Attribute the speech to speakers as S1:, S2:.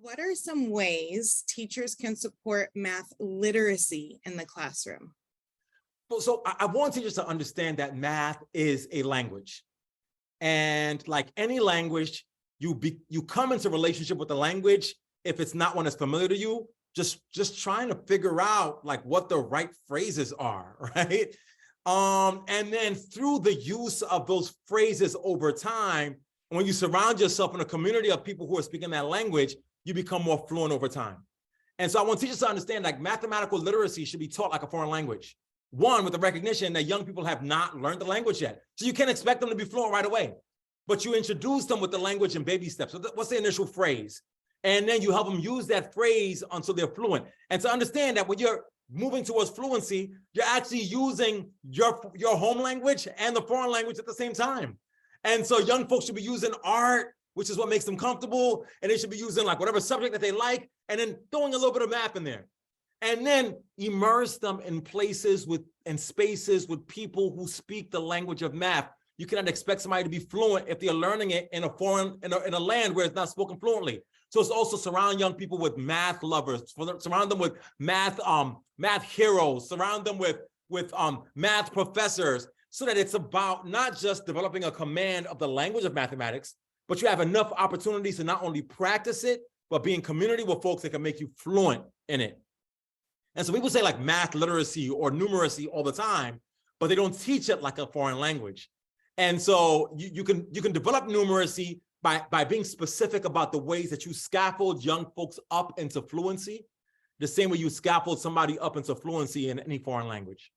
S1: What are some ways teachers can support math literacy in the classroom?
S2: So I want teachers to understand that math is a language. And like any language, you come into relationship with the language. If it's not one that's familiar to you, just trying to figure out like what the right phrases are, right? And then through the use of those phrases over time, when you surround yourself in a community of people who are speaking that language, you become more fluent over time. And so I want teachers to understand like mathematical literacy should be taught like a foreign language. One, with the recognition that young people have not learned the language yet. So you can't expect them to be fluent right away, but you introduce them with the language in baby steps. So what's the initial phrase? And then you help them use that phrase until they're fluent. And to understand that when you're moving towards fluency, you're actually using your home language and the foreign language at the same time. And so young folks should be using art, which is what makes them comfortable. And they should be using like whatever subject that they like, and then throwing a little bit of math in there. And then immerse them in places and spaces with people who speak the language of math. You cannot expect somebody to be fluent if they're learning it in a land where it's not spoken fluently. So it's also surround young people with math lovers, surround them with math heroes, surround them with math professors, so that it's about not just developing a command of the language of mathematics, but you have enough opportunities to not only practice it, but be in community with folks that can make you fluent in it. And so people say like math literacy or numeracy all the time, but they don't teach it like a foreign language. And so you can develop numeracy by being specific about the ways that you scaffold young folks up into fluency, the same way you scaffold somebody up into fluency in any foreign language.